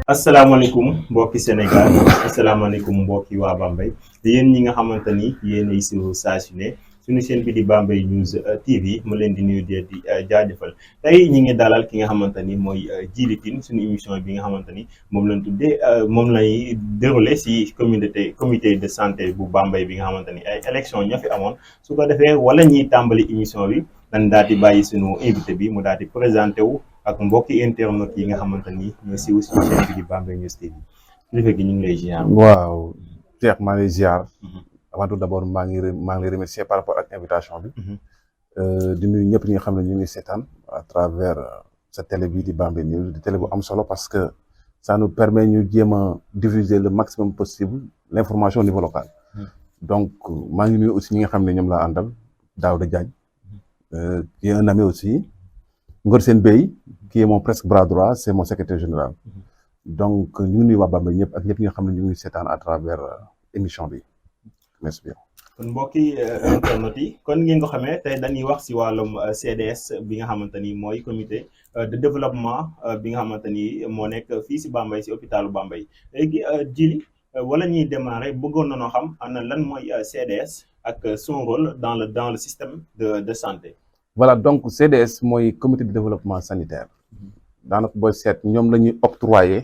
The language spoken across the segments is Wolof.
asalaamaaleykum mbokki Sénégal asalaamaaleykum mbokki waa Bambey yéen ñi nga xamante ni yéenay suivre saa su ne suñu chaîne bi di Bambey News TV ma leen di nuyu di jaajëfal tey ñi ngi dalal ki nga xamante ni mooy Djily Tine suñu émission bi nga xamante ni moom lañ tuddee moom lay déroulé si comité de santé bu Bambey bi nga xamante ni ay élection ñoo fi amoon su ko defee wala ñiy tàmbali émission bi dañ daal di bàyyi suñu invité bi mu daal di présenté wu. ak mbokki internet yi nga xamante ni ñoo siiw si chaîne bi di Bambey News TV kilifa gi ñu ngi lay ziar. waaw Cheikh maa ngi lay ziar. avant tout d'abord maa ngi lay remercier par rapport ak invitation bi. di nuyu ñëpp ñi nga xam ne ñu ngi seetaan à travers sa télé bi di Bambey News di télé bu am solo parce que ça nous permet ñu jéem a diffuser le maximum possible l'information au niveau local. donc maa ngi nuyu aussi ñi nga xam ne ñoom laa àndal Daouda Diagne qui est un ami aussi. Ngor Sène Bey qui est mon presque bras droit c'est mon secrétaire général donc ñu ngi nuyu waa Bambey ñëpp ak ñëpp ñi nga xam ne ñu ngi seetaan à travers émission bi merci bien. kon mbokki internet yi kon ngeen ko xamee tey dañuy wax si wàllum CDS bi nga xamante ni mooy comité de développement bi nga xamante ni moo nekk fii si Bambey si hôpitalu Bambey léegi Djily wala ñuy démarrer bëggoon na noo xam ana lan mooy CDS ak son rôle dans le système de santé. voilà donc CDS mooy comité de développement sanitaire daanaka booy seet ñoom la ñuy octroyer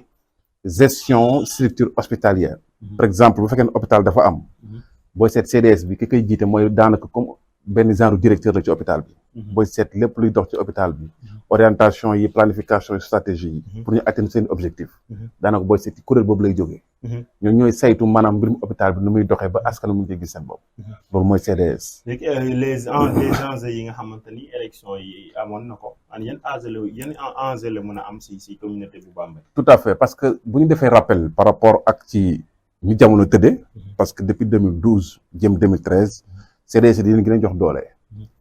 gestion structure hospitalière par exemple bu fekkee ne hôpital dafa am booy seet CDS bi ki koy jiite mooy daanaka comme benn genre directeur la ci hôpital bi booy seet lépp luy dox ci hôpital bi orientation yi planification yi stratégie yi pour ñu atteindre seen objectif daanaka booy seet ci kuréel boobu lay jógee ñoom ñooy saytu maanaam mbirum hôpital bi nu muy doxee ba askan mu ngi gis seen bopp loolu mooy CDS. léegi les enjeux yi nga xamante ni élection yi amoon na ko yan enjeu la mën a am si communauté bu Bambey. tout à fait parce que bu ñu defee rappel par rapport ak ci ni jamono tëddee parce que depuis 2012 jëm 2013 CDS yi dinañ gën a jox doole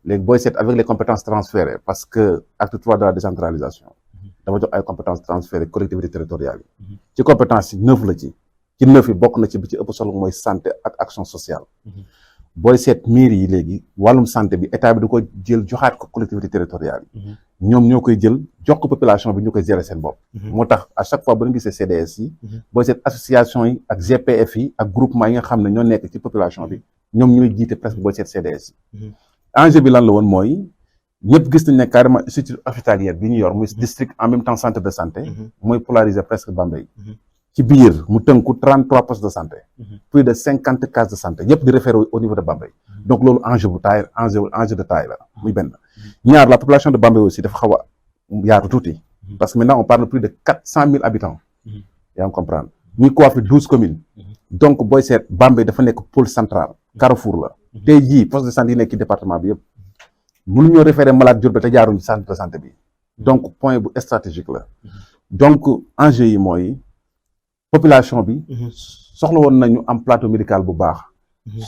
léegi booy seet avec les compétences transférées parce que acte 3 de la décentralisation dafa jox ay compétences transférées collectivités territoriales yi ci compétences yi 9 la ci 9 yi bokk na ci bi ci ëpp solo mooy santé ak action sociale booy seet mairie yi léegi wàllum santé bi état bi du ko jël joxaat ko collectivités territoriales yi ñoom ñoo koy jël jox ko population bi ñu koy gérer seen bopp moo tax à chaque fois ba ñu gisee CDS yi booy seet association yi ak GPF yi ak groupement yi nga xam ne ñoo nekk ci population bi ñoom ñooy jiite presque booy seet CDS yi enjeu bi lan la woon mooy ñëpp gis nañ ne carrément structure hospitalière bi ñu yor muy district en même temps centre de santé mooy polariser presque Bambey ci biir mu tënku 33 postes de santé plus de 50 cases de santé yëpp di référé au niveau de Bambey donc loolu enjeu de taille la muy benn ñaar la population de Bambey aussi dafa xaw a yaatu tuuti parce que maintenant on parle de plus de 400 000 habitants yaa ngi comprendre ñuy coiffé 12 communes donc booy seet Bambey dafa nekk pôle central Carrefour la tey jii poste de santé yi nekk ci département bi yëpp mënuñoo référé malade Diourbel te jaaruñ ci centre de santé bi donc point bu stratégique la donc enjeu yi mooy population bi soxla woon nañu am plateau médical bu baax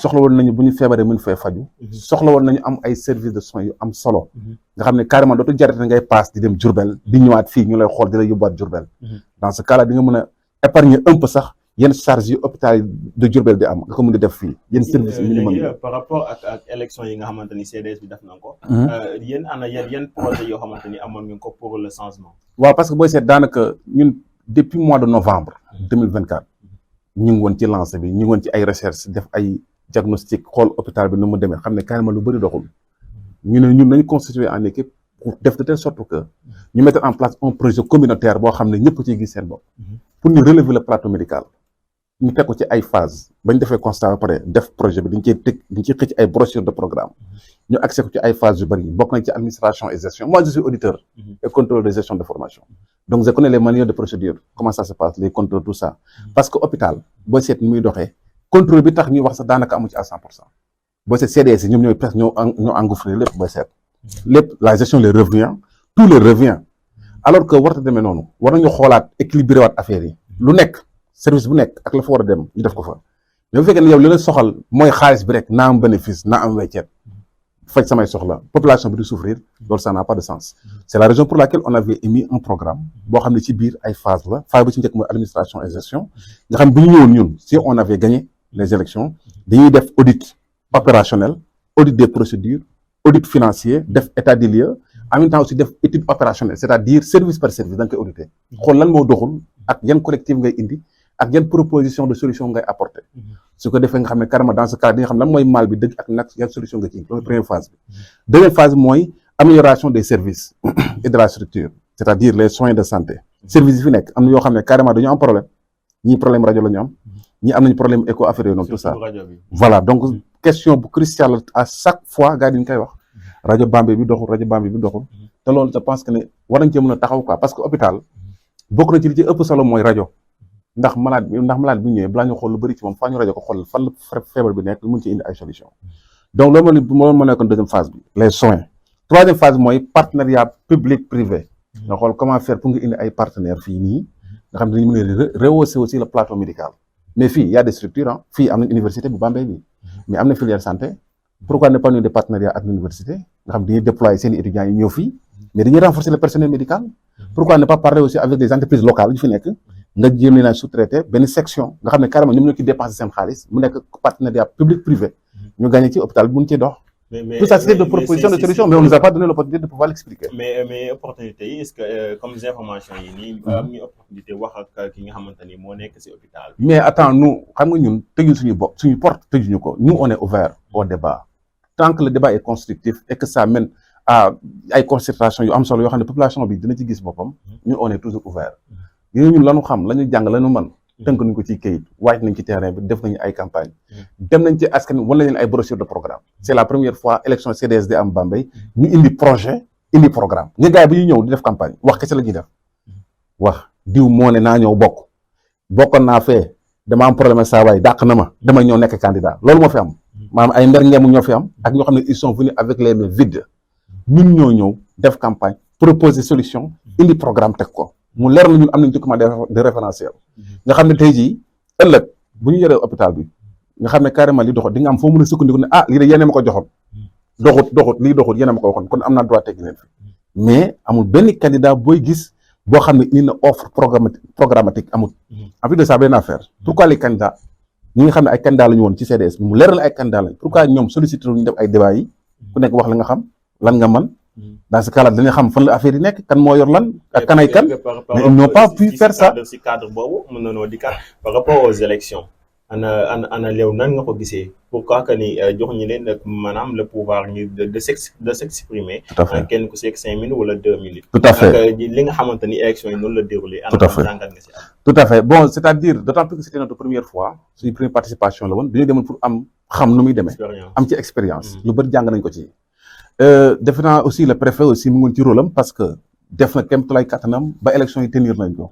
soxla woon nañu bu ñu feebaree mën fee faju soxla woon nañu am ay services de soins yu am solo nga xam ne carrément dootu jarate ngay paas di dem Diourbel di ñëwaat fii ñu lay xool di la yóbbuwaat Diourbel dans ce cas là di nga mën a épargner un peu sax yenn charge yu hôpital de Diourbel di am nga ko mën di def fii yenn service minimum yi par rapport ak élection yi nga xamante ni CDS bi def na ko yéen ana yan projet yoo xamante ni amoon ngeen ko pour le changement waaw parce que booy seet daanaka ñun depuis mois de novembre 2024 ñu ngi woon ci lancé bi ñu ngi woon ci ay recherche def ay diagnostic xool hôpital bi nu mu demee xam ne carrément lu bëri doxul ñu ne ñun nañu constituer en équipe pour def de telle sorte que ñu mettre en place un projet communautaire boo xam ne ñëpp ciy gis seen bopp pour ñu relever le plateau médical ñu teg ko ci ay phase bañ defee constat ba pare def projet bi dañ ciy xëcc ay brochure de programme ñu accès ko ci ay phases yu bëri bokk nañ ci administration et gestion moi je suis auditeur et contrôleur de gestion de formation donc je connais les manuels de procédure comment ça se passe les contrôles tout ça parce que hôpital booy seet ni muy doxee contrôle bi tax ñuy wax sax daanaka amu ci à 100% booy seet CDS yi ñoom ñooy presque ñoo engouffré lépp booy seet lépp la gestion les revenus tous les revenus alors que warta demee noonu war nañu xoolaat équilibré waat affaire yi lu nekk service bu nekk ak la fa war a dem ñu def ko fa mais bu fekkee ne yow li la soxal mooy xaalis bi rek naa am bénéfice naa am weccet faj samay soxla population bi di souffrir loolu ça n'a pas de sens c'est la raison pour laquelle on avait émis un programme boo xam ne ci biir ay phase la phase bi ci njëkk mooy administration et gestion nga xam bi ñu ñëwoon ñun si on avait gagné les élections dañuy def audit opérationnel audit des procédures audit financier def état des lieux en même temps aussi def étude opérationnelle c'est-à-dire service par service da nga koy auditer xool lan moo doxul ak yan collectif ngay indi ak yan proposition de solution ngay apporter su ko defee nga xam ne carrément dans ce cas di nga xam lan mooy mal bi dëgg ak nag yan solution nga ci indi loolu première phase bi deuxième phase bi mooy amélioration des services et de la structure c'est-à-dire les soins de santé services yi fi nekk am na yoo xam ne carrément dañu am problème ñii problème rajo la ñu am ñii am nañu problème éco affaire yooyu noonu tout ça voilà donc question bu cruciale à chaque fois gars yi dañu koy wax rajo Bambey bi doxul te loolu je pense que ne war nañ cee mën a taxaw quoi parce que hôpital bokk na ci li ci ëpp solo mooy rajo ndax malade bi ñëwee balaa ñu xool lu bëri ci moom faa ñu rajo ko xool fan la feebar bi nekk lu mun ci indi ay solution donc loolu moo nekkoon deuxième phase bi les soins troisième phase bi mooy partenariat public privé nga xool comment faire pour nga indi ay partenaires fii nii nga xam ne dañu mën a rehausser aussi le plateau médical mais fii y a des structures fii am na université bu Bambey bi mais am na filière santé pourquoi ne pas nous des partenariats ak l'université nga xam dañuy déployer seen étudiants yi ñëw fii mais dañuy renforcer le personnel médical pourquoi ne pas parler aussi avec des entreprises locales yu fi nekk nga jéem leen a sous-traiter benn section nga xam ne carrément ñoom ñoo ci dépenser seen xaalis mu nekk partenariat public privé ñu gagné ci hôpital bi mun ci dox tout ça c'est des propositions de solutions mais on nous a pas donné l'opportunité de pouvoir l'expliquer mais opportunité yi est-ce que comme les informations yi nii am ñu opportunité wax ak ki nga xamante ni moo nekk ci hôpital mais attends nous xam nga ñun tëjuñ suñu porte tëjuñu ko nous on est ouvert au débat tant que le débat est constructif et que ça mène à ay concertation yu am solo yoo xam ne population bi dina ci gis boppam ñun on est toujours ouvert ñun lañu xam la ñu jàng la ñu mën tënk nañ ko ci kayit waaj nañ ci terrain bi def nañu ay campagne dem nañ ci askan wan nañ leen ay brochure de programme c'est la première fois élection CDS di am Bambey ñu indi projet indi programme ñu gars yi bi ñu ñëw di def campagne wax kese la ñuy def wax diw moo ne naa ñëw bokkoon naa fee dama am problème saa waay dàq na ma damay ñëw nekk candidat loolu moo fi am maanaam ay mber ngeemu ñoo fi am ak ñoo xam ne ils sont venus avec les mains vides ñun ñoo ñëw def campagne proposer solution indi programme teg ko mu leer na ñun am nañ document de référentiel nga xam ne tey jii ëllëg bu ñu yoree hôpital bi nga xam ne carrément li doxut di nga am foo mën a sukkandiku ne lii de yéen a ma ko joxoon doxut yéen a ma ko waxoon kon am naa droit teg leen fi mais amul benn candidat booy gis boo xam ne indi na offre programmatique amul en plus de ça benn affaire pourquoi les candidats ñi nga xam ne ay candidats la ñu woon ci CDS bi mu leer na ay candidats lañ pourquoi ñoom sollicité ñu def ay débat yi ku nekk wax la nga xam lan nga mën dans ce cas là dañuy xam fan la affaire yi nekk kan moo yor lan ak kan ay kan mais ils n'ont pas pu faire ça si cadre boobu mën na noo dikkaat par rapport aux élections ana léew nan nga ko gisee pourquoi que ni jox ñu leen maanaam le pouvoir ñu de s'exprimer kenn ku seeg 5 minutes wala 2 minutes tout à fait li nga xamante ni élection yi noonu la déroulé tout à fait jàngat nga si am tout à fait bon c'est-à-dire d'autant plus que c'était notre première fois suñu première participation la woon dañu demoon pour am xam nu muy demee am ci expérience lu bëri jàng nañ ko ci defe naa aussi le préfet aussi mu ngi ci rôle am parce que def na kéem tolluwaay kattanam ba élection yi tenir nañ ko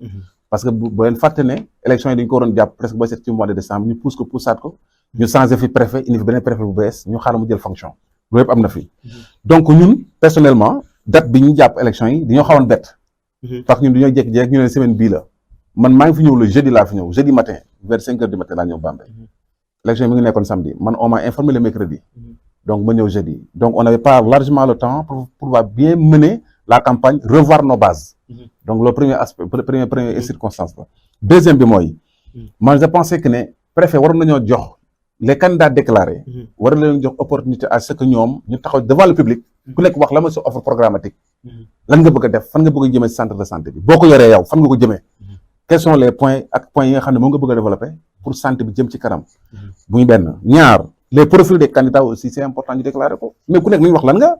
parce que boo leen fàtte ne élection yi dañu ko waroon jàpp presque booy seet ci mois de décembre ñu poussaat ko ñu changé fi préfet indi fi beneen préfet bu bees ñu xaaral mu jël fonction loolu yëpp am na fi donc ñun personnellement date bi ñu jàpp élection yi dañoo xawoon bett parce que ñun dañoo jékki-jékki ñu ne semaine bii la man maa ngi fi ñëw le jeudi laa fi ñëw jeudi matin vers 5 heures du matin laa ñëw Bambey élection yi mi ngi nekkoon samedi man on m'a informé le mercredi donc ma ñëw jeudi donc on n'avait pas largement le temps pour pouvoir bien mener la campagne revoir nos bases donc le premier aspect première circonstance la deuxième bi mooy man je pensais que ne préfet waroon nañoo jox les candidats déclarés war na leen jox opportunité à ce que ñoom ñu taxaw devant le public ku nekk wax la ma sa offre programmatique lan nga bëgg a def fan nga bëgg a jëmee centre de santé bi boo ko yoree yow fan nga ko jëmee quels sont les points ak points yi nga xam ne moom nga bëgg a développer pour santé bi jëm ci kanam bu ñu benn ñaar les profils des candidats aussi c'est important ñu déclarer ko mais ku nekk nañu wax lan nga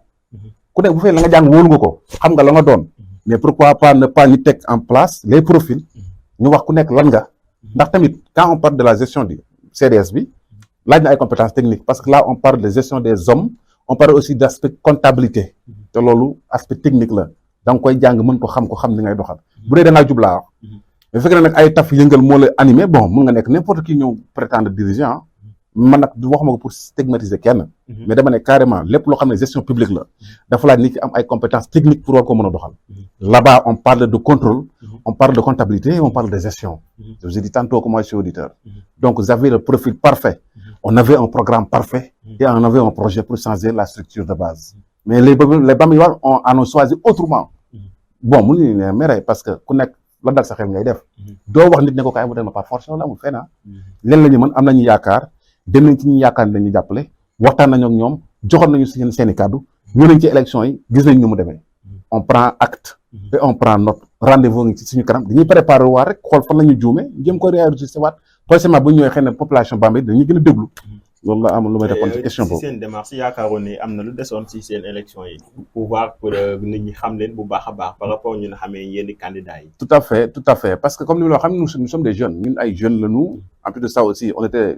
ku nekk bu fekkee la nga jàng wóolu nga ko xam nga la nga doon mais pourquoi pas ne pas ñu teg en place les profils ñu wax ku nekk lan nga ndax tamit quand on parle de la gestion du CDS bi laaj na ay compétences techniques parce que là on parle de gestion des hommes on parle aussi d'aspect comptabilité te loolu aspect technique la da nga koy jàng mën ko xam ni ngay doxal bu dee da ngaa jublaa mais fekk na nag ay taf yëngal moo la animé bon mun nga nekk n'importe qui ñëw prétendre dirigeant man nag waxuma ko pour stigmatiser kenn mais dama ne carrément lépp loo xam ne gestion publique la dafa laaj nit ki am ay compétences techniques pour war ko mën a doxal là-bas on parle de contrôle on parle de comptabilité on parle de gestion je vous ai dit tantôt que moi je suis auditeur donc vous avez le profil parfait on avait un programme parfait et on avait un projet pour changer la structure de base mais les Bambeywaar en ont choisi autrement bon mënuñu ne mere parce que ku nekk la dal sa xel ngay def doo wax nit ne ko kaay mu dem na par force wala amul fenn leen la ñu mën am nañu yaakaar dem nañ ci ñu yaakaar ne dañuy jàppale waxtaan nañu ak ñoom joxoon nañu seen i kàddu ñu nañ ci élection yi gis nañ ni mu demee on prend acte et on prend note rendez-vous ngi ci suñu kanam dañuy préparer waa rek xool fan la ñu juumee jëm ko réajuster waat prochainement bu ñu ñëwee xëy na population Bambey dañuy gën a déglu loolu la amul lu may répondre ci question boobu. si seen démarche yaakaaroon ni am na lu desoon si seen élection yi pouvoir pour nit ñi xam leen bu baax a baax par rapport ñu ne xamee yenn candidats yi. tout à fait parce que comme ni ma la wax xam nous sommes des jeunes ñun ay jeunes lañu en plus de ça aussi on était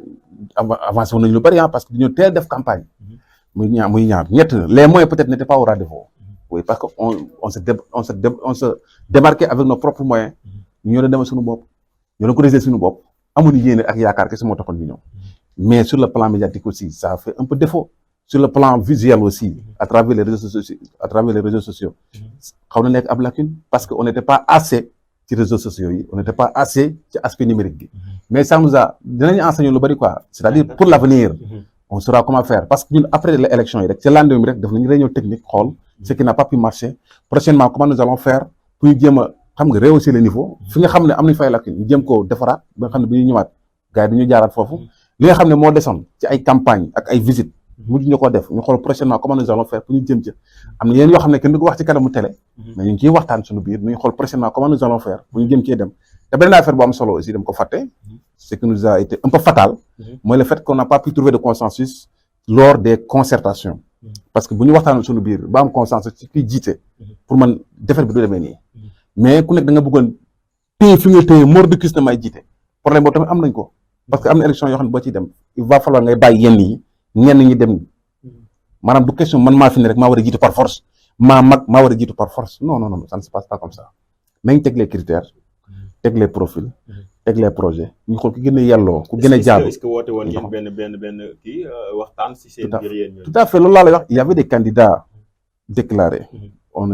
avancé woon nañu lu bari parce que dañoo teel def campagne muy ñaar ñett les moyens peut-être n'étaient pas au rendez-vous. Oui, parce que on se démarquait avec nos propres moyens. Nous avons démarqué suñu bopp. Nous avons corrigé suñu bopp. Amuñu yéene ak yaakaar kese moo taxoon ñu ñëw. Mais sur le plan médiatique aussi, ça a fait un peu défaut. Sur le plan visuel aussi, à travers les réseaux sociaux, xaw na nekk ab lacune parce que on n'était pas assez ci réseaux sociaux yi, on n'était pas assez ci aspect numérique bi. Mais ça nous a dinañu enseigner lu bari quoi. C'est-à-dire pour l'avenir, on saura comment faire parce que ñun après l'élection yi rek ci lendemain bi rek def nañu réunion technique xool ce qui n'a pas pu marcher prochainement comment nous allons faire pour ñu jéem a xam nga rehausser le niveau fi nga xam ne am nañ fay lacune ñu jéem koo defaraat ba nga xam ne bi ñu ñëwaat gars yi dañu jaaraat foofu li nga xam ne moo desoon ci ay campagne ak ay visites mujj ñu ko def ñu xool prochainement comment nous allons faire pour ñu jëm ci am na yeneen yoo xam ne kenn du ko wax ci kanamu télé mais ñu ngi ciy waxtaan suñu biir ñu xool prochainement comment nous allons faire pour ñu jëm cee dem te beneen affaire bu am solo aussi dem ko fàtte ce qui nous a été un peu fatal mooy le fait qu'on n'a pas pu trouver de consensus lors des concertations parce que bu ñu waxtaanee suñu biir ba am consensus ci kiy jiite pour man defar bi du demee nii mais ku nekk da nga bëggoon téye fi nga téye mordicus na may jiite problème boobu tamit am nañ ko parce que am na élection yoo xam ne boo ciy dem il va falloir ngay bàyyi yenn yi ñenn ñi dem maanaam du question man maa fi ne rek maa war a jiitu par force maa mag maa war a jiitu par force non ça ne se passe pas comme ça nañ teg les critères teg les profils teg les projets ñu xool ku gën a yelloo ku gën a jaadu. est-ce que woote woon ngeen benn kii waxtaan si seen biir yéen ñooñu. tout à fait loolu laa lay wax il y avait des candidats déclarés. on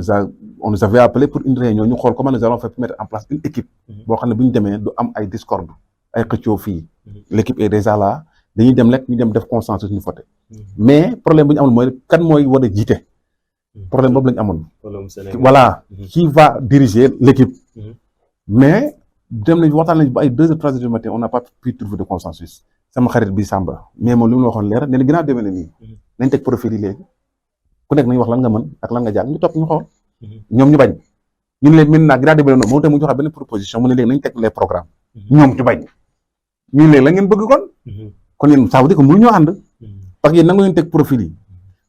nous avait appelé pour une réunion ñu xool comment nous allons faire pour mettre en place une équipe. boo xam ne bu ñu demee du am ay discorde ay xëccoo fii. l'équipe est déjà là dañuy dem rek ñu dem def consensus ñu voté. mais problème bu ñu amoon mooy kan mooy war a jiite. problème boobu la ñu amoon. voilà qui va diriger l'équipe. mais dem nañ waxtaan nañ ba ay 2 ou 3 heures du matin on n'a pas pu trouver de consensus sama xarit bi Samba mais moom li mu la waxoon leer nee na ginnaaw demee na nii nañ teg profil yi léegi ku nekk nañu wax lan nga mën ak lan nga jàng ñu topp ñu xool ñoom ñu bañ ñu ne leen maintenant ginnaaw demee na noonu moom tamit mu joxe benn proposition mu ne léegi nañ teg les programmes ñoom ñu bañ ñu ne léegi la ngeen bëgg kon yéen ça veut dire que mënuñoo ànd parce que yéen nangu leen teg profil yi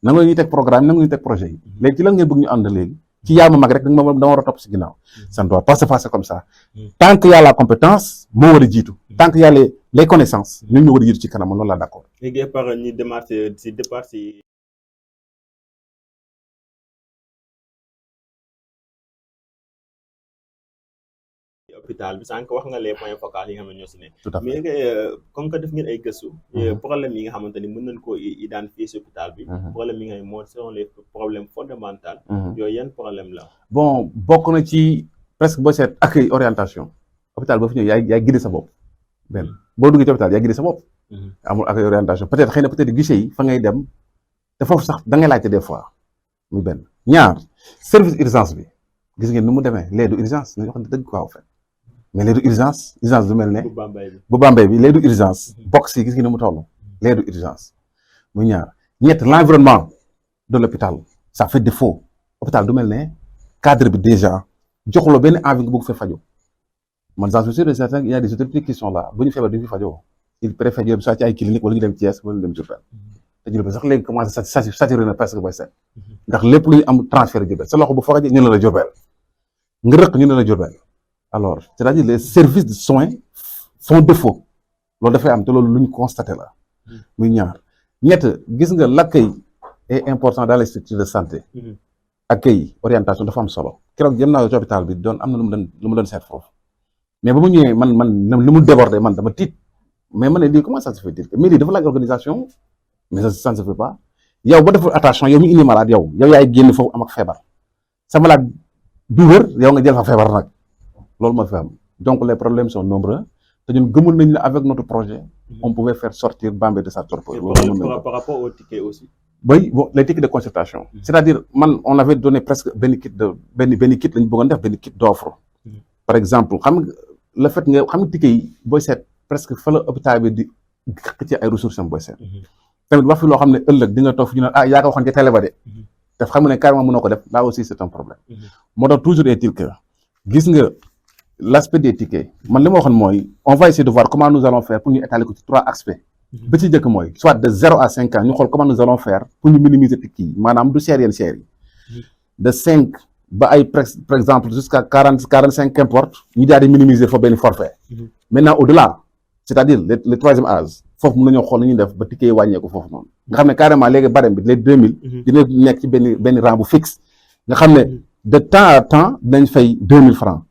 nangu leen teg programme nangu leen teg projet yi léegi ci lan ngeen bëgg ñu ànd léegi ci yaa ma mag rek dama war a topp si ginnaaw ça ne doit pas se passer comme ça tant qu'il y a la compétence moo war a jiitu tant qu'il y a les connaissances ñun ñu war a jiitu ci kanam loolu laa d'accord. léegi par ñu démarrer si départ si. hôpital bi sànq wax nga les points focaux yi nga xam ne ñoo si ne. tout à fait mais comme que def ngeen ay gëstu. problème yi nga xamante ni mën nañ koo identifier si hôpital bi. problème yi nga xam ne moo sont les problèmes fondamentaux. yooyu yan problème la. bon bokk na ci presque boo seet accueil orientation hôpital boo fi ñëw yaay guidé sa bopp benn boo duggee ci hôpital yaay guidé sa bopp. amul accueil orientation peut-être xëy na peut-être guichet yi fa ngay dem te foofu sax da ngay laajte des fois muy benn ñaar service urgence bi gis ngeen nu mu demee léegi du urgence nañu wax dëgg quoi en fait. mais léegi du urgence du mel ne bu Bambey bi léegi du urgence box yi gis nga ni mu toll léegi du urgence mu ñaar ñett l'environnement de l'hôpital ça fait défaut hôpital du mel ne cadre bi déjà joxuloo benn envie nga bëgg fa fajoo man j'en suis sûr et certain il y a des autorités qui sont là bu ñu feebar du ñu fi fajoo il préfère yóbbu soit ci ay clinique wala ñu dem Thiès wala ñu dem Diourbel te Diourbel sax léegi commencé saturé na presque booy seet ndax lépp lu ñu am transfert Diourbel sa loxo bu foogee ñu ne la Diourbel nga rëq ñu ne la Diourbel alors c'est-à-dire les services de soins font défaut loolu dafay am te loolu lu ñu constaté la muy ñaar ñett gis nga l'accueil est important dans les structures de santé accueil orientation dafa am solo keroog jëm naa ci hôpital bi doon am na lu mu doon seet foofu mais ba mu ñëwee man li mu débordé man dama tiit mais man ne lii comment ça se fait dire mais lii dafa laaj organisation mais ça ne se fait pas yow ba deful attention yow mi indi malade yow yaay génn foofu am ak feebar sa malade du wër yow nga jël fa feebar nag loolu moo fi am donc les problèmes sont nombreux te ñun gëmul nañ ne avec notre projet on pouvait faire sortir Bambey de sa torpeur. par rapport au ticket aussi. oui bon les tickets de consultation. c'est-à-dire man on avait donné presque benn kit lañu bëggoon def benn kit d'offre. par exemple xam nga le fait nga xam nga ticket yi booy seet presque fa la hôpital bi di ci ay ressources am booy seet. tamit wax fi loo xam ne ëllëg di nga toog fi ñu ne yaa ko waxoon ca télé ba de. te xam nga ne carrément mënoo ko def là aussi c'est un problème. moo tax toujours est-il que gis nga l'aspect des tickets man li ma waxoon mooy on va essayer de voir comment nous allons faire pour ñu étaler ko ci 3 aspects. ba ci njëkk mooy soit de 0 à 5 ans ñu xool comment nous allons faire pour ñu minimiser tickets yi maanaam du cher yenn cher yi. de 5 ba ay par exemple jusqu'à 40 45 qu'importe ñu daal di minimiser fa benn forfait. maintenant au-delà c'est-à-dire le troisième âge foofu mën nañoo xool ni ñuy def ba ticket yi wàññeeku foofu noonu. nga xam ne carrément léegi barème bi les 2000. dina nekk ci benn rang bu fixe. nga xam ne de temps à temps dinañ fay 2000 francs.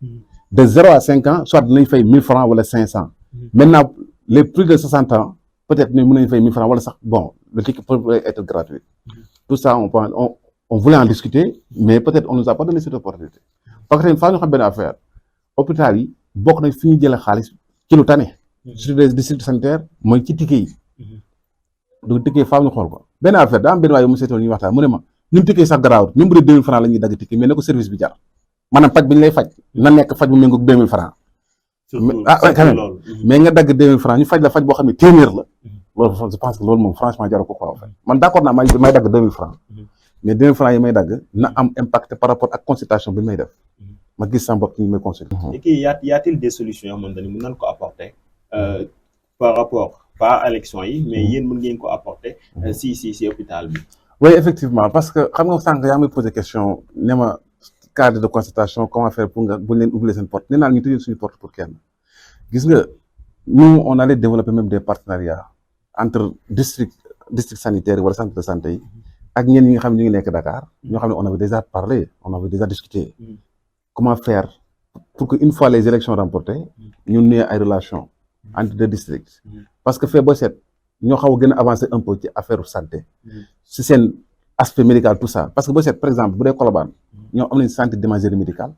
de 0 à 5 ans soit dinañ fay 1000 francs wala 500. maintenant les plus de 60 ans peut-être ñu mën nañu fay 1000 francs wala sax bon le ticket peut être gratuit. tout ça on voulait en discuter mais peut-être on nous a pas donné cette opportunité. parce que tamit faa ñu xam benn affaire hôpital yi bokk nañ fi ñu jëlee xaalis ci lu tane. sur les districts sanitaires mooy ci ticket yi. donc ticket faa ñu xool ko benn affaire daa am benn waaye mu seetoon ñuy waxtaan mu ne ma ñun ticket yi sax garaawut même bu dee 2000 francs la ñuy dagg ticket mais ne ko service bi jar maanaam faj bi ñu lay faj na nekk faj bu méngoog 2000 francs. quand même mais nga dagg 2000 francs ñu faj la faj boo xam ne téeméer la. loolu je pense que loolu moom franchement jaru ko quoi en fait man d'accord naa may dagg 2000 francs mais 2000 francs yi may dagg na am impact par rapport ak consultation bi may def ma gis sama bopp ci ñu may consulter. et puis y a-t-il des solutions yoo xamante ni mën nañ ko apporter par rapport pas à élection yi mais yéen mën ngeen ko apporter si hôpital bi. oui effectivement parce que xam nga sànq yaa may poser question ne ma cadre de consultation comment faire pour nga buñ leen ouvrir seen porte nee naa ñu tëjee suñu porte pour kenn gis nga nous on allait développer même des partenariats entre district sanitaire wala centre de santé yi ak ñenn ñi nga xam ne ñu ngi nekk Dakar ñoo xam ne on avait déjà parlé on avait déjà discuté comment faire pour que une fois les élections remportées ñu nee ay relations entre deux districts parce que fee boo seet ñoo xaw a gën a avancer un peu ci affaire santé si seen aspect médical tout ça parce que boo seet par exemple bu dee Colobane ñoom am nañ centre d'imagerie médicale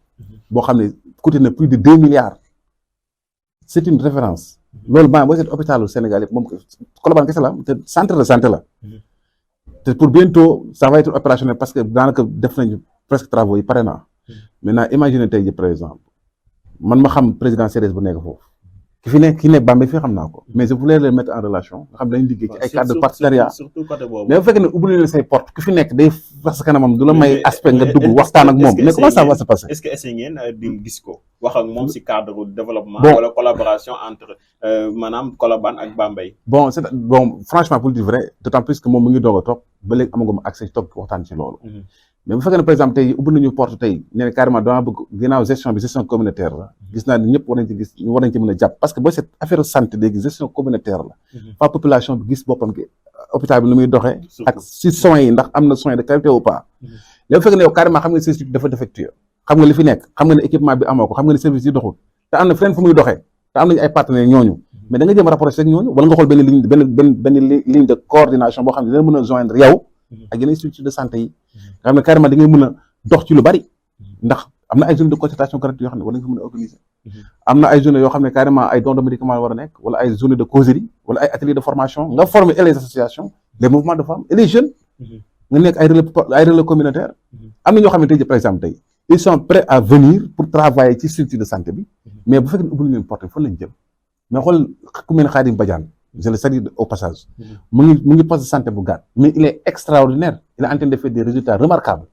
boo xam ne coûté na plus de 2 milliards c'est une référence loolu boo seet hôpitalu Sénégal yëpp moom Colobane kese la te centre de santé la te pour bientôt ça va être opérationnel parce que daanaka def nañu presque travaux yi pare na maintenant imaginez tey ji par exemple man ma xam président CDS bu nekk foofu ki nekk Bambey fii xam naa ko mais je voulais les mettre en relation nga xam dañuy liggéey ci ay cadre de partenariat surtout côté boobu mais bu fekkee ne ubbi leen say porte ki fi nekk day fas kanamam du la may aspect nga dugg waxtaan ak moom mais comment ça va se passer. est-ce que essayé ngeen di gis ko wax ak moom si cadre développement wala collaboration entre maanaam Colobane ak Bambey. bon franchement pour dire vrai d'autant plus que moom mu ngi doog a toog ba léegi amaguma accès toog waxtaan ci loolu mais bu fekkee ne par exemple tey ubbi nañu porte tey ñu ne carrément dama bëgg ginnaaw gestion bi gestion communautaire la gis naa ni ñëpp war nañ ci mën a jàpp parce que boo seet affaire santé léegi gestion communautaire la pas population bi gis boppam ki hôpital bi lu muy doxee ak si soins yi ndax am na soins de qualité ou pas léegi bu fekkee ne yow carrément xam nga ne service dafa défectueux xam nga li fi nekk xam nga ne équipement bi amoo ko xam nga ne service yi doxul te am na feneen fu muy doxee te am nañu ay partenaires ñooñu mais da nga jëm rapproché rek ñooñu wala nga xool benn ligne de coordination boo xam ne dina mën a joindre yow ak yeneen structure de santé yi nga xam ne carrément da ngay mën a dox ci lu bari ndax am na ay journée de consultation gratuite yoo xam ne war nañ ko mën a organiser am na ay journée yoo xam ne carrément ay dons de médicaments war a nekk wala ay journée de causerie wala ay ateliers de formation nga former et les associations les mouvements de femmes et les jeunes nga nekk ay relais communautaires am na ñoo xam ne tey jii par exemple tey ils sont prêts à venir pour travailler ci structure de santé bi mais bu fekkee ne ubbi leen porte fan lañ jëm mais xool ku mel ne Khadim Badiane je le salue au passage mu ngi poste de santé bu gàtt mais il est extraordinaire il est en train de faire des résultats remarquables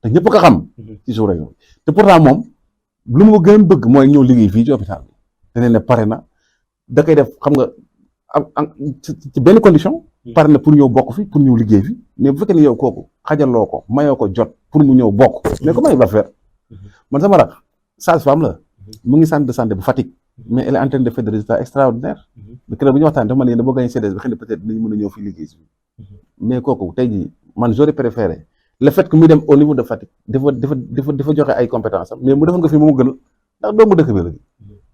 te ñëpp ko xam ci jour yooyu te pourtant moom lu mu gën a bëgg mooy ñëw liggéey fii ci hôpital bi te ne pare na da koy def xam nga ci benn condition pare na pour ñëw bokk fi pour ñëw liggéey fi mais bu fekkee ne yow kooku xajaloo ko mayoo ko jot pour mu ñëw bokk mais comment il va faire man sama rak sage-femme la mu ngi centre de santé bu Fatick mais elle est en train de faire des résultats extraordinaires mais keroog bu ñu waxtaan dafa man yéen boo gagné CDS bi xëy na peut-être dinañ mën a ñëw fii liggéey si mais kooku tey jii man j'aurais préféré le fait que muy dem au niveau de Fatick dafa joxe ay compétences am mais mu defoon ko fi mu gënal ndax doomu dëkk bi la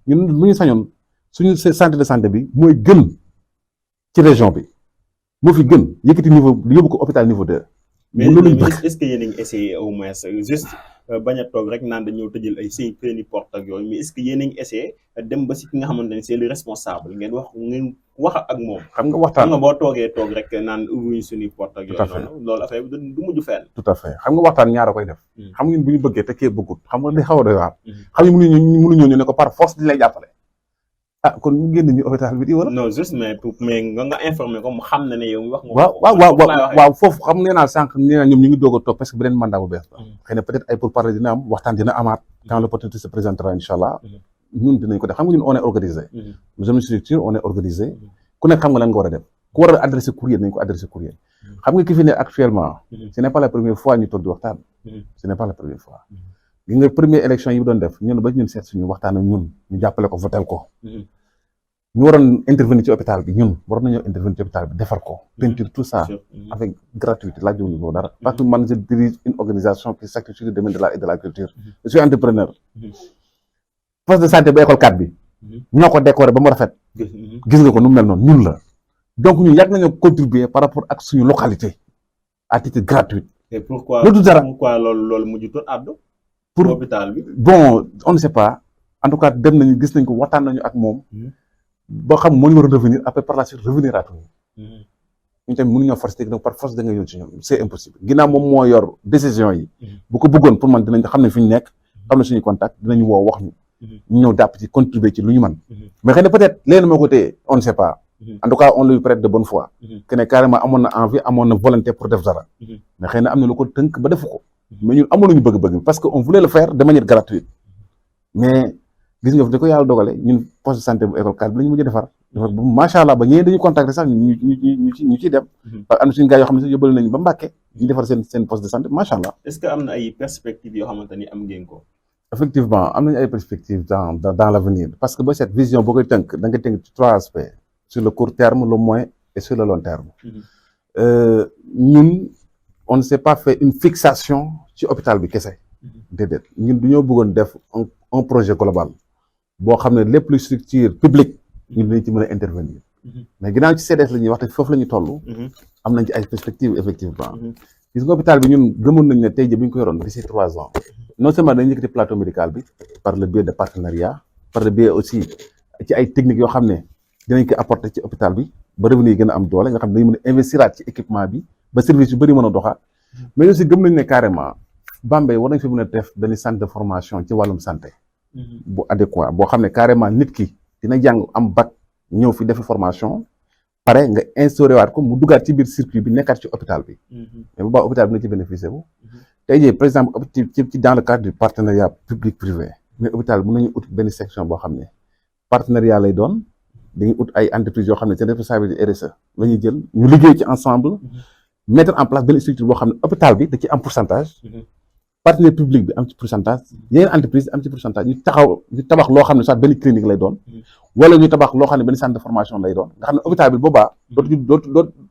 ñun bu ñu sañoon suñu centre de santé bi mooy gën ci région bi moo fi gën yëkkati niveau yóbbu ko hôpital niveau 2. mais est-ce que yéen a ngi essayé au moins juste bañ a toog rek naan dañoo tëjal ay seeni porte ak yooyu mais est-ce que yéen a ngi essayé dem ba si ki nga xamante ne c'est le responsable ngeen wax ak moom. xam nga waxtaan nga boo toog rek naan ubbiwuñu suñuy porte ak yooyu noonu loolu affaire bi du mujj fenn. tout à fait xam nga waxtaan ñaara koy def. xam nga bu ñu bëggee te kee bëggut xam nga day xaw a doy waar. xam nga mënuñoo ñu ne ko par force di lay jàppale. ah kon mu génn ñu hôpital bi di wala. non juste mais nga informer ko mu xam na ne yow wax nga. waaw foofu xam nee naa sànq nee naa ñoom ñu ngi doog a toog parce que beneen mandat bu bees la. xëy na peut-être ay pourparlers dina am waxtaan dina amaat. quand l'opportunité se présentera incha allah. ñun dinañ ko def xam nga ñun on est organisé. nous sommes une structure on est organisé. ku nekk xam nga lan nga war a def. ku war a adressé courrier nañ ko adressé courrier. xam nga ki fi ne actuellement. ce n'est pas la première fois ñu toog di waxtaan. ce n'est pas la première fois. gi nga première élection yi doon def ñun ba ñun seet suñu waxtaan ak ñun ñu jàppale ko votel ko. ñu waroon intervenir ci hôpital bi ñun waroon nañoo intervenir ci hôpital bi defar ko. peinture tout ça avec gratuité laajowuñu ko dara. parce que man je dirige une organisation qui s'active sur le domaine de l'art et de la culture. je suis entrepreneur. poste de santé bu école 4 bi. ñoo ko décoré ba mu rafet. gis nga ko nu mu mel noonu ñun la. donc ñun yàgg nañoo contribuer par rapport ak suñu localité à titre gratuit. et pourquoi loolu mujjutoon àddu. pour hôpital bi. bon on ne sait pas en tout cas dem nañu gis nañ ko waxtaan nañu ak moom. boo xam moo ñu war a revenir après par la suite revenir à tout. ñu tamit mënuñoo forcer donc par force da nga ñëw ci ñoom c'est impossible ginnaaw moom moo yor décision yi. bu ko bëggoon pour man dinañ xam ne fi ñu nekk xam ne suñu contact dinañu woo wax ñu. ñu ñëw jàpp ci contribuer ci lu ñu mën. mais xëy na peut-être léegi moo ko téye on ne sait pas. en tout cas on lui prête de bonne foi. que ne carrément amoon na envie amoon na volonté pour def dara. mais xëy na am na lu ko tënk ba defu ko. mais ñun amoon nañu bëgg-bëgg parce que on voulait le faire de manière gratuite mais. gis nga da ko yàlla dogale ñun poste de santé bu école 4 bi la ñu mujj defar macha allah ba ñeneen dañu contacter sax ñu ciy dem parce que am na suñu gars yoo xam ne sax yóbbale nañu ba Mbàkke ñu defar seen poste de santé macha allah. est-ce que am na ay perspectives yoo xamante ni am ngeen ko. effectivement am nañu ay perspectives dans l'avenir parce que boo seet vision boo koy tënk da nga tënk ci 3 aspects sur le court terme le moyen et sur le long terme. ñun on ne s'est pas fait une fixation ci hôpital bi kese. déedéet ñun du ñoo bëggoon def un projet global. boo xam ne lépp lu structure publique ñun dañ ci mën a intervenir mais ginnaaw ci CDS la ñuy wax te foofu la ñu toll am nañ ci ay perspectives effectivement gis nga hôpital bi ñun gëmoon nañ ne tey jii bu ñu ko yoroon d'ici 3 ans non seulement dañu yëkkati plateau médical bi par le biais de partenariat par le biais aussi ci ay techniques yoo xam ne dinañ ko apporter ci hôpital bi ba revenu yi gën a am doole nga xam ne dañu mën a investiraat ci équipement bi ba service yu bëri mën a doxaat mais aussi gëm nañ ne carrément Bambey war nañ fi mën a def benn centre de formation ci wàllum santé bu adéquat boo xam ne carrément nit ki dina jàng am bac ñëw fi def formation pare nga instauré waat ko mu duggaat ci biir circuit bi nekkaat ci hôpital bi mais bu baax hôpital bi na ci bénéficier bu tey jii par exemple ci dans le cadre du partenariat public privé mais hôpital bi mën nañu ut benn section boo xam ne partenariat lay doon dañuy ut ay entreprises yoo xam ne seen responsabilité RSE la ñuy jël ñu liggéey ci ensemble mettre en place benn structure boo xam ne hôpital bi da ci am pourcentage partenaire public bi am ci pourcentage yeneen entreprise am ci pourcentage ñu tabax loo xam ne soit benn clinique lay doon wala ñu tabax loo xam ne benn centre de formation lay doon nga xam ne hôpital bi boobaa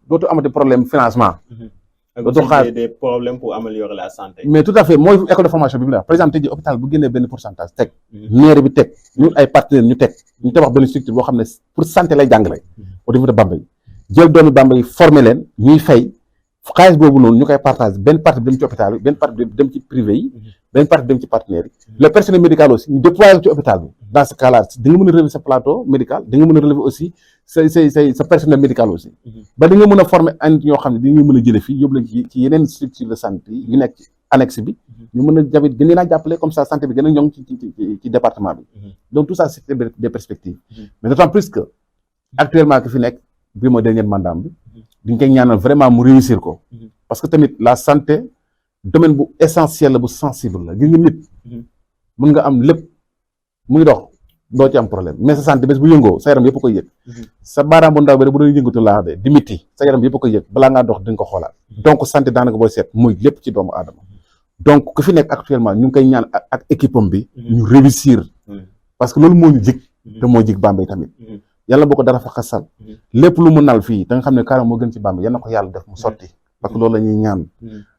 dootu amati problème financement dootu xaar des problèmes pour améliorer la santé. mais tout à fait mooy école de formation bi mu la par exemple tey jii hôpital bu génnee benn pourcentage teg mairie bi teg ñun ay partenaires ñu teg ñu tabax benn structure boo xam ne pour santé lay jàngale au niveau de Bambey jël doomi Bambey former leen ñuy fay xaalis boobu noonu ñu koy partage benn partie bi dem ci hôpital bi benn partie bi dem ci privé yi benn partie bi dem ci partenaires yi le personnel médical aussi ñu déployer ci hôpital bi dans ce cas là di nga mën a relever sa plateau médical di nga mën a relever aussi sa personnel médical aussi ba di nga mën a former ay nit ñoo xam ne di nga mën a jële fii yóbbu leen ci yeneen structure de santé yi yu nekk ci annexe bi ñu mën a jabit gën leen a jàppale comme ça santé bi gën a ñoŋ ci département bi donc tout ça c'est des perspectives mais d'autant plus que actuellement ki fi nekk bii mooy dernier mandat bi duñ koy ñaanal vraiment mu réussir ko parce que tamit la santé domaine bu essentiel la bu sensible la gis nga nit mën nga am lépp muy dox doo ci am problème mais sa santé bés bu yëngoo sa yaram yëpp koy yëg sa baaraam bu ndaw bi rek bu doon yëngatu laa de di mitti sa yaram yëpp koy yëg balaa ngaa dox di nga ko xoolaat donc santé daanaka booy seet muy lépp ci doomu aadama donc ku fi nekk actuellement ñu ngi koy ñaan ak équipe am bi ñu réussir parce que loolu moo ñu jig te moo jig Bambey tamit yàlla boo ko dara fa xasal lépp lu mu nal fii da nga xam ne carrément moo gën ci Bambey yal na ko yàlla def mu sotti parce que loolu la ñuy ñaan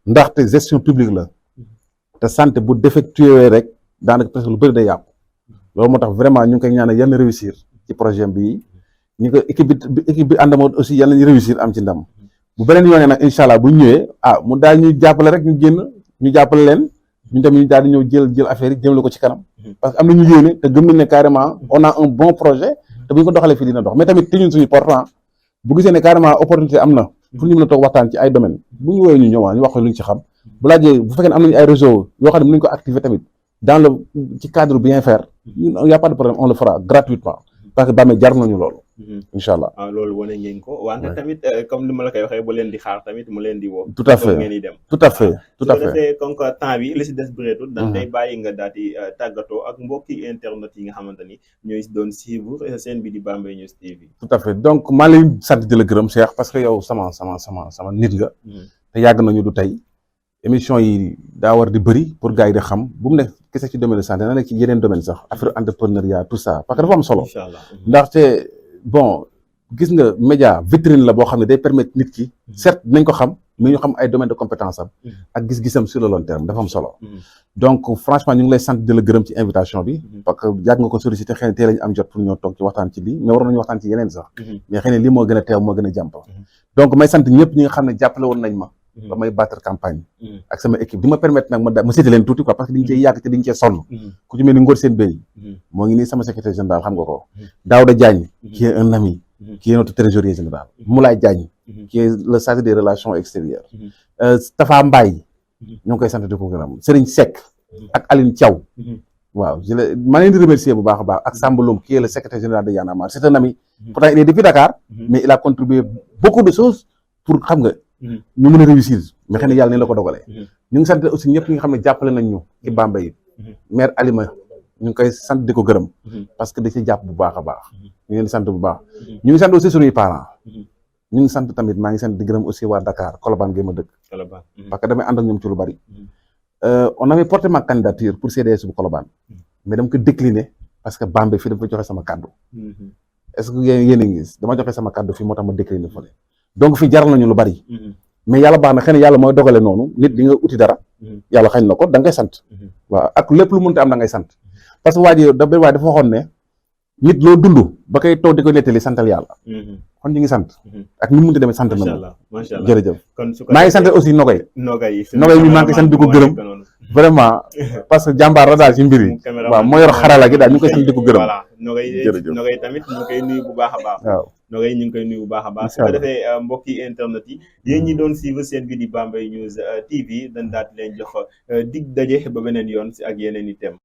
ndaxte gestion publique la te santé bu défectueux rek daanaka presque lu bëri day yàqu loolu moo tax vraiment ñu ngi koy ñaanal yal na réussir ci projet bi ñu ko équipe bi àndamoo aussi yal nañu réussir am ci ndam bu beneen yoonee nag incha allah bu ñu ñëwee mu daal ñuy jàppale rek ñu génn ñu jàppale leen ñu tamit ñu daal di ñëw jël affaire yi jëmale ko ci kanam parce que am na ñu yéene te gëm nañ ne carrément on a un bon projet te bu ñu ko doxalee fii dina dox mais tamit te ñun suñu portant bu gisee ne carrément opportunité am na pour ñu mën a toog waxtaan ci ay domaine bu ñu woowee ñu ñëwaa ñu wax ko lu ñu ci xam bu laajee bu fekkee ne am nañu ay réseau yoo xam ne mën nañu ko activer tamit dans le ci cadre bien faire ñun y a pas de problème on le fera gratuitement parce que Bambey jar nañu loolu. incha allah loolu wane ngeen ko wante tamit comme ni ma la koy waxee bu leen di xaar tamit mu leen di woo. tout à fait ngeen di dem. tout à fait tout à fait. su ko defee comme que temps bi li si des bëreetul. dañ lay bàyyi nga daal di tàggatoo ak mbokki internet yi nga xamante ni ñooy doon suivre seen bi di Bambey News TV. tout à fait donc maa lay sant di la gërëm Cheikh parce que yow sama nit nga. te yàgg nañu du tey émission yi daa war di bëri pour gars yi di xam bu mu nekk kese ci domaine de santé na nekk ci yeneen domaine sax affaire entrepreneuriat tout ça parce que dafa am solo. incha allah ndaxte bon gis nga média vitrine la boo xam ne day permettre nit ki. certes dinañ ko xam mais ñu xam ay domaine de compétence am. ak gis-gisam sur le long terme dafa am solo. donc franchement ñu ngi lay sant di la gërëm ci invitation bi. parce que yàgg nga ko sollicité xëy na tey la ñu am jot pour ñoo toog ci waxtaan ci lii mais waroon nañu waxtaan ci yeneen sax. mais xëy na lii moo gën a teew moo gën a jàmp. donc may sant ñëpp ñi nga xam ne jàppale woon nañ ma. ba may battre campagne. ak sama équipe di ma permettre nag ma cité leen tuuti quoi parce que di nga cee yàgg te di nga cee sonn. ku ci mel ni Ngor Sène Bey. moo ngi nii sama secrétaire général xam nga ko. Daouda Diagne. qui est un ami. qui est notre trésorier général. Moulay Diagne. qui est le chargé des relations extérieures. Tafa Mbaye. ñoo ngi koy sant di ko gërëm Serigne Seck. ak Aline Thiaw. waaw maa leen di remercier bu baax a baax ak Samba Loum qui est le secrétaire général de Y'en a marre c'est un ami. pourtant il est depuis Dakar. mais il a contribué beaucoup de choses pour xam nga. ñu mën a réussir mais xëy na yàlla ni la ko dogalee. ñu ngi sant aussi ñëpp ñi nga xam ne jàppale nañ ñu ci Bambey maire Alima ñu ngi koy sant di ko gërëm parce que da ci jàpp bu baax a baax ñu ngi leen di sant bu baax ñu ngi sant aussi suñuy parents ñu ngi sant tamit maa ngi sant di gërëm aussi waa Dakar Colobane gi ma dëkk parce que damay ànd ak ñoom ci lu bari on avait porté ma candidature pour CDS bu Colobane mais dama ko décliné parce que Bambey fii dama ko joxe sama kàddu est-ce que yéen a ngi gis dama joxe sama kàddu fii moo tax ma décliné fële donc fii jaral nañu lu bari mais yàlla baax na xëy na yàlla mooy dogale noonu nit di nga uti dara yàlla xañ na ko da ngay sant waaw ak lépp lu mënta am da ngay sant parce que waa ji dafa waxoon ne nit loo dund ba koy toog di ko nettali santal yàlla kon ñu ngi sant ak ñu mënta demee sant na ma jërëjëf maa ngi sant aussi Nogay mi maa ngi sant di ko gërëm vraiment parce que jàmbaar la daal ci mbir yi waaw moo yor xarala gi daal ñu ngi koy sant di ko gërëm Nogay tamit ñu ngi koy nuyu bu baax a baax waaw Nogay ñu ngi koy nuyu bu baax a baax su ko defee mbokki internet yi yéen ñi doon suivre seen bi di Bambey News TV dañ daal di leen jox dig daje ba beneen yoon si ak yeneen i thème